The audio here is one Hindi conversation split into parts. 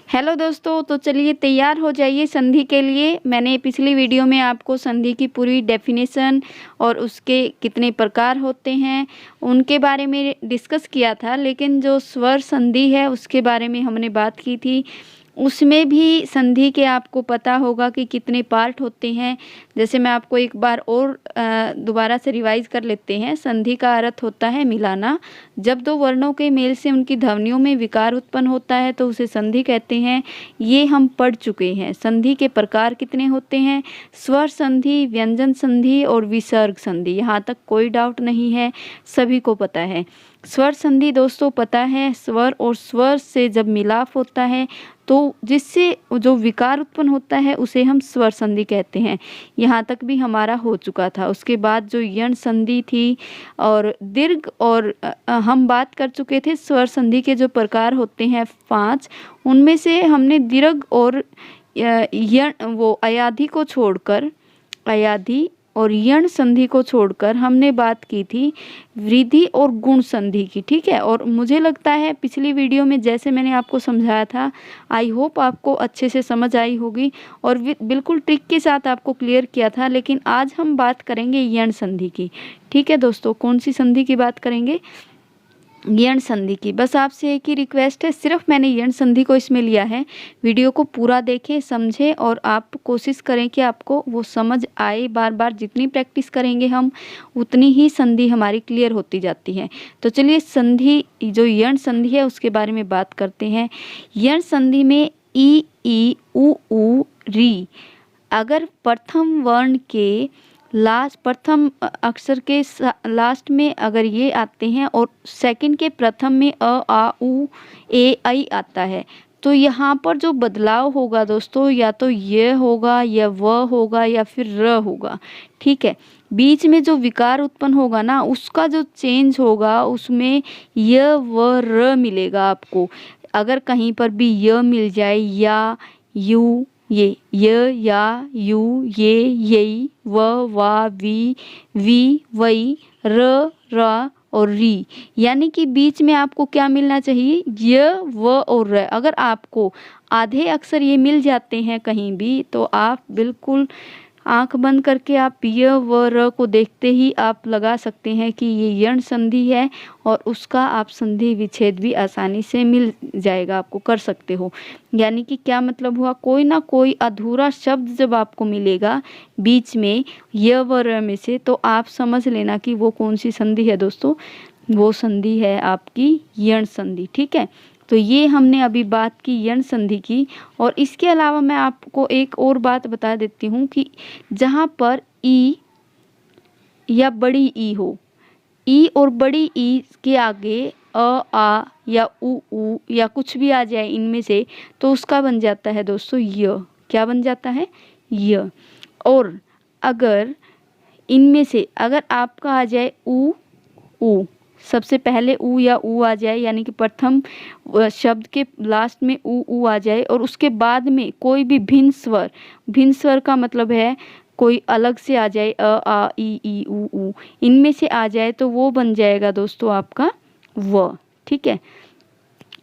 हेलो दोस्तों, तो चलिए तैयार हो जाइए संधि के लिए। मैंने पिछली वीडियो में आपको संधि की पूरी डेफिनेशन और उसके कितने प्रकार होते हैं उनके बारे में डिस्कस किया था, लेकिन जो स्वर संधि है उसके बारे में हमने बात की थी। उसमें भी संधि के आपको पता होगा कि कितने पार्ट होते हैं। जैसे मैं आपको एक बार और दोबारा से रिवाइज कर लेते हैं। संधि का अर्थ होता है मिलाना। जब दो वर्णों के मेल से उनकी ध्वनियों में विकार उत्पन्न होता है तो उसे संधि कहते हैं। ये हम पढ़ चुके हैं। संधि के प्रकार कितने होते हैं? स्वर संधि, व्यंजन संधि और विसर्ग संधि। यहाँ तक कोई डाउट नहीं है, सभी को पता है। स्वर संधि दोस्तों पता है, स्वर और स्वर से जब मिलाप होता है तो जिससे जो विकार उत्पन्न होता है उसे हम स्वर संधि कहते हैं। यहाँ तक भी हमारा हो चुका था। उसके बाद जो यण संधि थी और दीर्घ और हम बात कर चुके थे। स्वर संधि के जो प्रकार होते हैं 5, उनमें से हमने दीर्घ और अयाधि को छोड़कर, अयाधि और यण संधि को छोड़कर हमने बात की थी वृद्धि और गुण संधि की। ठीक है, और मुझे लगता है पिछली वीडियो में जैसे मैंने आपको समझाया था, आई होप आपको अच्छे से समझ आई होगी और बिल्कुल ट्रिक के साथ आपको क्लियर किया था। लेकिन आज हम बात करेंगे यण संधि की। ठीक है दोस्तों, कौन सी संधि की बात करेंगे? यण संधि की। बस आपसे एक ही रिक्वेस्ट है, सिर्फ मैंने यण संधि को इसमें लिया है। वीडियो को पूरा देखें, समझें और आप कोशिश करें कि आपको वो समझ आए। बार बार जितनी प्रैक्टिस करेंगे हम उतनी ही संधि हमारी क्लियर होती जाती है। तो चलिए संधि, जो यण संधि है उसके बारे में बात करते हैं। यण संधि में ई उ री अगर प्रथम वर्ण के प्रथम अक्षर के लास्ट में अगर ये आते हैं और सेकंड के प्रथम में अ आ उ ए ऐ आता है तो यहाँ पर जो बदलाव होगा दोस्तों, या तो ये होगा या व होगा या फिर र होगा। ठीक है, बीच में जो विकार उत्पन्न होगा ना उसका जो चेंज होगा उसमें य व र मिलेगा आपको। अगर कहीं पर भी य मिल जाए या यू, ये य या यू, ये यई, व वा वी वई, र रा और री, यानी कि बीच में आपको क्या मिलना चाहिए? य व और र। अगर आपको आधे अक्षर ये मिल जाते हैं कहीं भी तो आप बिल्कुल आंख बंद करके आप य व र को देखते ही आप लगा सकते हैं कि ये यण संधि है और उसका आप संधि विच्छेद भी आसानी से मिल जाएगा, आपको कर सकते हो। यानी कि क्या मतलब हुआ? कोई ना कोई अधूरा शब्द जब आपको मिलेगा बीच में य व र में से तो आप समझ लेना कि वो कौन सी संधि है दोस्तों। वो संधि है आपकी यण संधि। ठीक है, तो ये हमने अभी बात की यण संधि की। और इसके अलावा मैं आपको एक और बात बता देती हूँ कि जहाँ पर ई या बड़ी ई हो, ई और बड़ी ई के आगे अ आ या उ या कुछ भी आ जाए इनमें से तो उसका बन जाता है दोस्तों य। क्या बन जाता है? य। और अगर इनमें से अगर आपका आ जाए उ, सबसे पहले उ या उ आ जाए, यानी कि प्रथम शब्द के लास्ट में उ आ जाए और उसके बाद में कोई भी भिन्न स्वर का मतलब है कोई अलग से आ जाए, अ आ ई उ, इनमें से आ जाए तो वो बन जाएगा दोस्तों आपका व। ठीक है,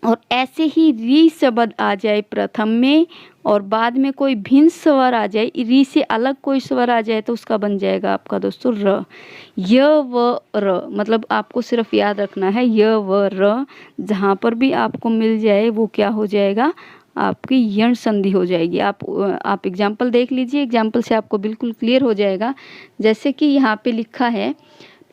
और ऐसे ही री शब्द आ जाए प्रथम में और बाद में कोई भिन्न स्वर आ जाए, री से अलग कोई स्वर आ जाए तो उसका बन जाएगा आपका दोस्तों र। य व र, मतलब आपको सिर्फ याद रखना है य व र, जहाँ पर भी आपको मिल जाए वो क्या हो जाएगा? आपकी यण संधि हो जाएगी। आप एग्जाम्पल देख लीजिए, एग्जाम्पल से आपको बिल्कुल क्लियर हो जाएगा। जैसे कि यहाँ पे लिखा है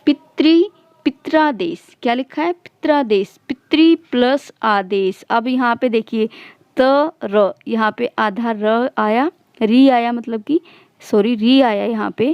पित्रादेश। क्या लिखा है? पित्रादेश, पितृ प्लस आदेश। अब यहाँ पे देखिए त र, यहाँ पे आधा र आया, री आया, मतलब कि री आया यहाँ पे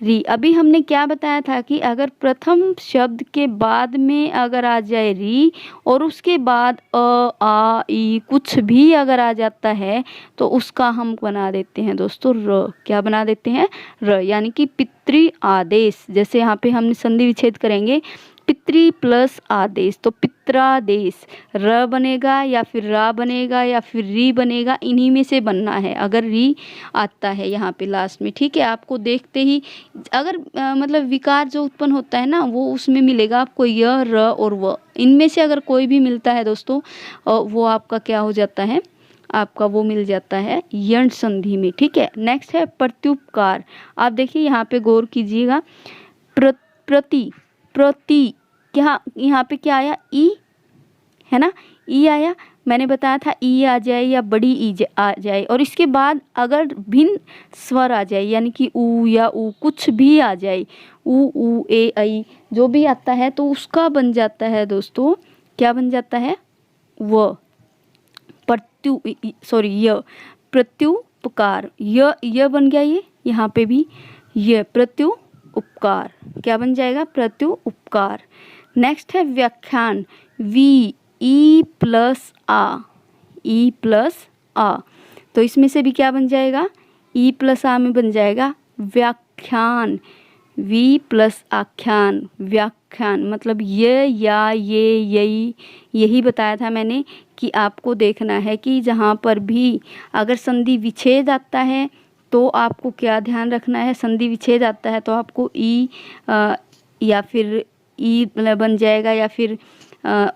री। अभी हमने क्या बताया था कि अगर प्रथम शब्द के बाद में अगर आ जाए री और उसके बाद अ आ ई कुछ भी अगर आ जाता है तो उसका हम बना देते हैं दोस्तों र। क्या बना देते हैं? र, यानी कि पितृ आदेश। जैसे यहाँ पे हम संधि विच्छेद करेंगे पितृ प्लस आदेश तो पित्रादेश, र बनेगा या फिर रा बनेगा या फिर री बनेगा, इन्हीं में से बनना है अगर री आता है यहाँ पे लास्ट में। ठीक है, आपको देखते ही अगर मतलब विकार जो उत्पन्न होता है ना वो उसमें मिलेगा आपको य र और व, इनमें से अगर कोई भी मिलता है दोस्तों वो आपका क्या हो जाता है? आपका वो मिल जाता है यण संधि में, ठीक है। नेक्स्ट है प्रत्युपकार। आप देखिए यहाँ पे गौर कीजिएगा, प्रति प्रति क्या यहाँ पे क्या आया, ई है ना, ई आया। मैंने बताया था ई आ जाए या बड़ी ई आ जाए और इसके बाद अगर भिन्न स्वर आ जाए यानी कि ऊ या ऊ कुछ भी आ जाए, ऊ ए आई जो भी आता है तो उसका बन जाता है दोस्तों, क्या बन जाता है, व य प्रत्युपकार, य बन गया ये, यहाँ पे भी ये प्रत्युपकार क्या बन जाएगा, प्रत्युपकार। नेक्स्ट है व्याख्यान, वी ई प्लस आ, ई प्लस आ, तो इसमें से भी क्या बन जाएगा, ई प्लस आ में बन जाएगा व्याख्यान, वी प्लस आख्यान, व्याख्यान मतलब ये या ये यही, यही बताया था मैंने कि आपको देखना है कि जहाँ पर भी अगर संधि विच्छेद आता है तो आपको क्या ध्यान रखना है, संधि विच्छेद आता है तो आपको ई या फिर ई बन जाएगा या फिर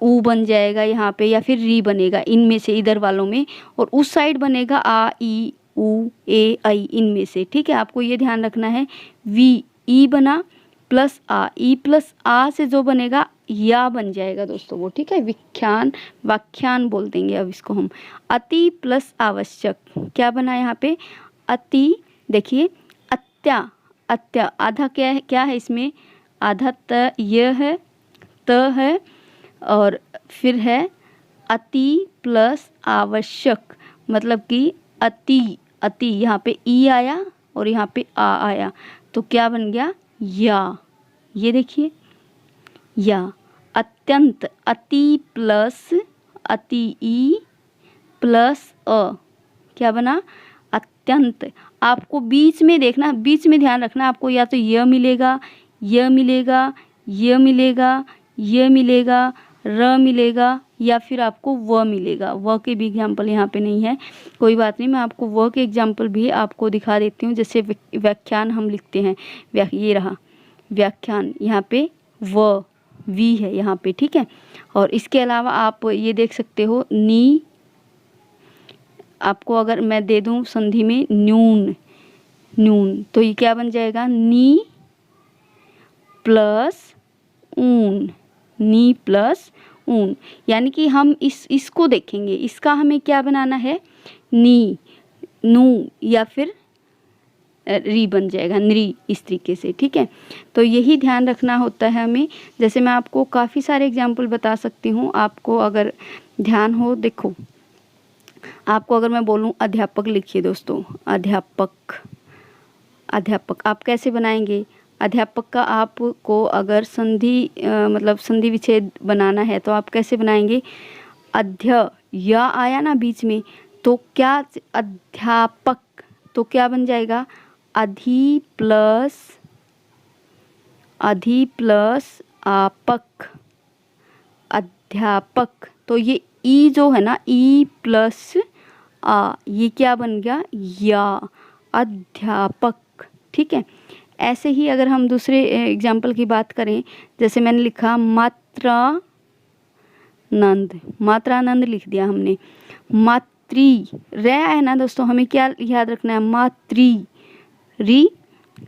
ऊ बन जाएगा यहाँ पे, या फिर री बनेगा इनमें से, इधर वालों में, और उस साइड बनेगा आ ई ऊ ए आई इनमें से, ठीक है। आपको ये ध्यान रखना है, वी ई बना प्लस आ, ई प्लस आ से जो बनेगा या बन जाएगा दोस्तों वो, ठीक है। व्याख्यान, व्याख्यान बोल देंगे अब इसको हम। अति प्लस आवश्यक क्या बना यहाँ पे, अति, देखिए अत्या, अत्या आधा क्या है इसमें, आधा त य है, त है और फिर है अति प्लस आवश्यक, मतलब कि अति, अति यहाँ पे ई आया और यहाँ पे आ आया तो क्या बन गया, या, ये देखिए या। अत्यंत, अति प्लस अति ई प्लस अ क्या बना, अत्यंत। आपको बीच में देखना, बीच में ध्यान रखना, आपको या तो य मिलेगा, य मिलेगा, य मिलेगा, य मिलेगा, र मिलेगा या फिर आपको व मिलेगा। व के भी एग्जाम्पल यहाँ पे नहीं है, कोई बात नहीं, मैं आपको व के एग्जाम्पल भी आपको दिखा देती हूँ। जैसे व्याख्यान हम लिखते हैं, ये रहा व्याख्यान, यहाँ पे व वी है यहाँ पे, ठीक है। और इसके अलावा आप ये देख सकते हो नी, आपको अगर मैं दे दूँ संधि में न्यून, न्यून तो ये क्या बन जाएगा, नी प्लस ऊन, नी प्लस ऊन, यानी कि हम इसको देखेंगे, इसका हमें क्या बनाना है, नी, नू या फिर री बन जाएगा, नरी, इस तरीके से, ठीक है। तो यही ध्यान रखना होता है हमें। जैसे मैं आपको काफ़ी सारे एग्जाम्पल बता सकती हूँ, आपको अगर ध्यान हो, देखो आपको अगर मैं बोलूँ अध्यापक लिखिए दोस्तों, अध्यापक, अध्यापक आप कैसे बनाएंगे, अध्यापक का आपको अगर संधि मतलब संधि विच्छेद बनाना है तो आप कैसे बनाएंगे, अध्य या आया ना बीच में तो क्या, अध्यापक तो क्या बन जाएगा, अधि प्लस आपक, अध्यापक। तो ये ई जो है ना, ई प्लस आ, ये क्या बन गया, या, अध्यापक, ठीक है। ऐसे ही अगर हम दूसरे एग्जाम्पल की बात करें, जैसे मैंने लिखा मात्रानंद, मात्रानंद लिख दिया हमने, मातृ, रे है ना दोस्तों, हमें क्या याद रखना है, मातृ, री,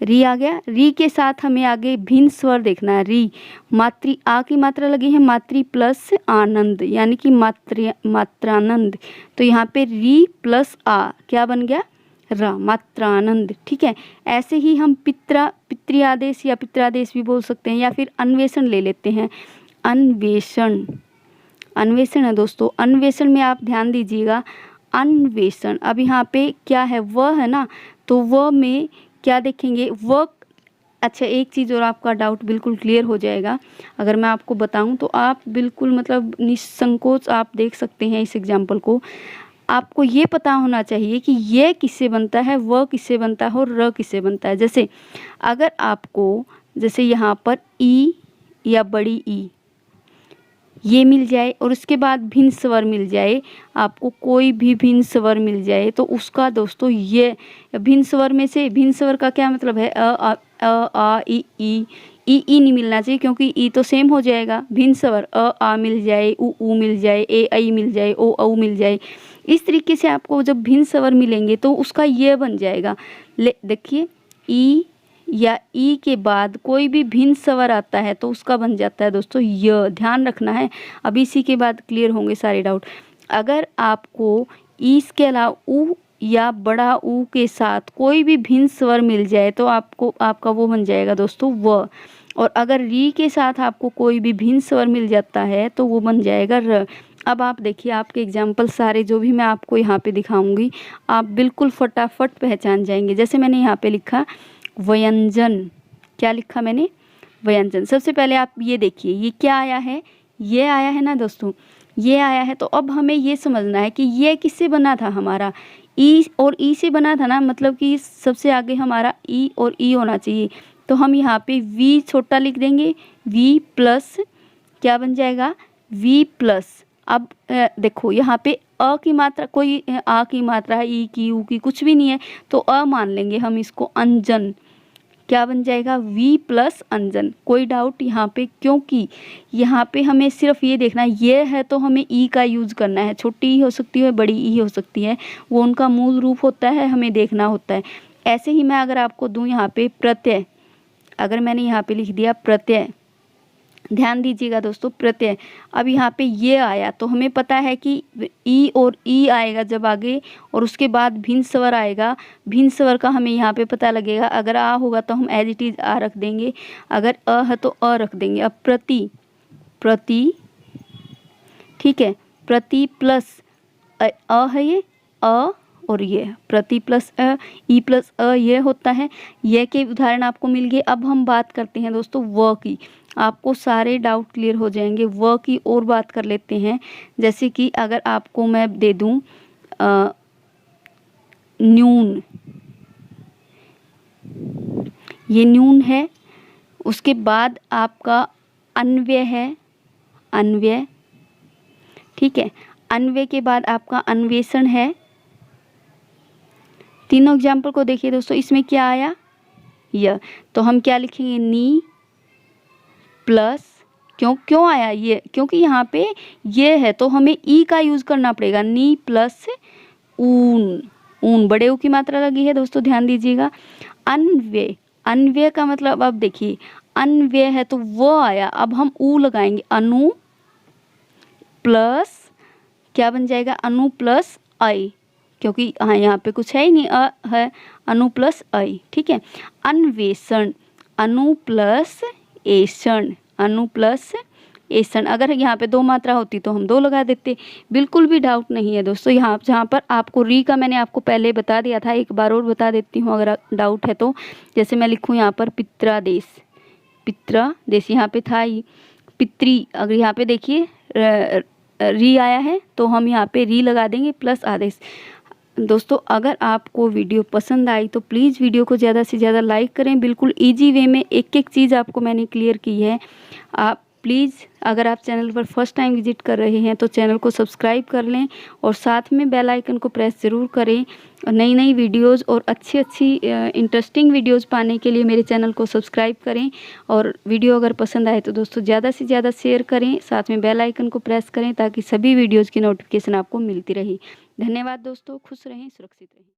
री आ गया, री के साथ हमें आगे भिन्न स्वर देखना है, री, मातृ, आ की मात्रा लगी है, मातृ प्लस आनंद यानी कि मात्रानंद, तो यहाँ पे री प्लस आ क्या बन गया, रा, मात्रानंद, ठीक है। ऐसे ही हम पितृआदेश या पित्रादेश भी बोल सकते हैं, या फिर अन्वेषण ले लेते हैं, अन्वेषण, अन्वेषण है दोस्तों, अन्वेषण में आप ध्यान दीजिएगा, अन्वेषण, अब यहाँ पे क्या है, वह है ना, तो वह में क्या देखेंगे, वह, अच्छा एक चीज़ और आपका डाउट बिल्कुल क्लियर हो जाएगा अगर मैं आपको बताऊं तो आप बिल्कुल मतलब निसंकोच आप देख सकते हैं इस एग्जाम्पल को। आपको ये पता होना चाहिए कि ये किससे बनता है, वह किससे बनता है और र किससे बनता है। जैसे अगर आपको जैसे यहाँ पर ई या बड़ी ई ये मिल जाए और उसके बाद भिन्न स्वर मिल जाए, आपको कोई भी भिन्न स्वर मिल जाए तो उसका दोस्तों ये भिन्न स्वर में से, भिन्न स्वर का क्या मतलब है, अ आ इ ई, ई नहीं मिलना चाहिए, क्योंकि ई तो सेम हो जाएगा। भिन्न स्वर आ मिल जाए, ऊ मिल जाए, ए आई मिल जाए, ओ औ मिल जाए। इस तरीके से आपको जब भिन्न स्वर मिलेंगे तो उसका ये बन जाएगा। देखिए, ई या ई के बाद कोई भी भिन्न स्वर आता है तो उसका बन जाता है दोस्तों य। ध्यान रखना है। अब इसी के बाद क्लियर होंगे सारे डाउट। अगर आपको इसके अलावा ऊ या बड़ा ऊ के साथ कोई भी भिन्न स्वर मिल जाए तो आपका वो बन जाएगा दोस्तों व। और अगर री के साथ आपको कोई भी भिन्न स्वर मिल जाता है तो वो बन जाएगा र। अब आप देखिए, आपके एग्जाम्पल सारे जो भी मैं आपको यहाँ पे दिखाऊंगी आप बिल्कुल फटाफट पहचान जाएंगे। जैसे मैंने यहाँ पे लिखा व्यंजन, क्या लिखा मैंने? व्यंजन। सबसे पहले आप ये देखिए, ये क्या आया है? ये आया है ना दोस्तों, ये आया है। तो अब हमें ये समझना है कि ये किससे बना था? हमारा ई और ई से बना था ना, मतलब कि सबसे आगे हमारा ई और ई होना चाहिए। तो हम यहाँ पे वी छोटा लिख देंगे, वी प्लस क्या बन जाएगा? V plus. अब देखो यहाँ पे अ की मात्रा, कोई आ की मात्रा है, ई की, ऊ की कुछ भी नहीं है, तो अ मान लेंगे हम इसको। अंजन, क्या बन जाएगा? वी प्लस अंजन। कोई डाउट यहाँ पे? क्योंकि यहाँ पे हमें सिर्फ ये देखना है, ये है तो हमें ई का यूज़ करना है। छोटी ई हो सकती है, बड़ी ई हो सकती है, वो उनका मूल रूप होता है, हमें देखना होता है। ऐसे ही मैं अगर आपको दूँ यहाँ पे प्रत्यय, अगर मैंने यहाँ पे लिख दिया प्रत्यय, ध्यान दीजिएगा दोस्तों, प्रत्यय। अब यहाँ पे ये आया तो हमें पता है कि ई और ई आएगा जब आगे, और उसके बाद भिन्न स्वर आएगा। भिन्न स्वर का हमें यहाँ पे पता लगेगा। अगर आ होगा तो हम एज इट इज आ रख देंगे, अगर अ है तो अ रख देंगे। अब प्रति, प्रति, ठीक है, प्रति प्लस अ है, ये अ और ये प्रति प्लस अ, ई प्लस अ, ये होता है। ये के उदाहरण आपको मिल गए। अब हम बात करते हैं दोस्तों व की। आपको सारे डाउट क्लियर हो जाएंगे। व की और बात कर लेते हैं। जैसे कि अगर आपको मैं दे दूं न्यून, ये न्यून है। उसके बाद आपका अन्वय है, अन्वय, ठीक है। अन्वय के बाद आपका अन्वेषण है। तीनों एग्जाम्पल को देखिए दोस्तों, इसमें क्या आया? य। तो हम क्या लिखेंगे? नी प्लस, क्यों आया ये? क्योंकि यहाँ पे ये है तो हमें ई का यूज करना पड़ेगा। नी प्लस ऊन, ऊन बड़े ऊ की मात्रा लगी है दोस्तों, ध्यान दीजिएगा। अन्वय, अन्वय का मतलब अब देखिए, अन्वय है तो वो आया, अब हम ऊ लगाएंगे। अनु प्लस क्या बन जाएगा? अनु प्लस आई, क्योंकि हाँ यहाँ पे कुछ है ही नहीं, अ है, अनु प्लस आई, ठीक है। अन्वेषण, अनु प्लस एषण, अनु प्लस एषण। अगर यहाँ पे दो मात्रा होती तो हम दो लगा देते। बिल्कुल भी डाउट नहीं है दोस्तों। यहाँ जहाँ पर आपको री का मैंने आपको पहले बता दिया था, एक बार और बता देती हूँ अगर डाउट है तो। जैसे मैं लिखूँ यहाँ पर पित्रादेश, पित्रादेश यहाँ पे था ही। पितृ, अगर यहाँ पे देखिए री आया है तो हम यहाँ पे री लगा देंगे प्लस आदेश। दोस्तों अगर आपको वीडियो पसंद आई तो प्लीज़ वीडियो को ज़्यादा से ज़्यादा लाइक करें। बिल्कुल इजी वे में एक एक चीज़ आपको मैंने क्लियर की है। आप प्लीज़, अगर आप चैनल पर फर्स्ट टाइम विजिट कर रहे हैं तो चैनल को सब्सक्राइब कर लें और साथ में बेल आइकन को प्रेस ज़रूर करें। और नई नई वीडियोज़ और अच्छी इंटरेस्टिंग वीडियोज़ पाने के लिए मेरे चैनल को सब्सक्राइब करें। और वीडियो अगर पसंद आए तो दोस्तों ज़्यादा से ज़्यादा शेयर करें, साथ में बेल आइकन को प्रेस करें ताकि सभी वीडियोज़ की नोटिफिकेशन आपको मिलती रहे। धन्यवाद दोस्तों, खुश रहें, सुरक्षित रहें।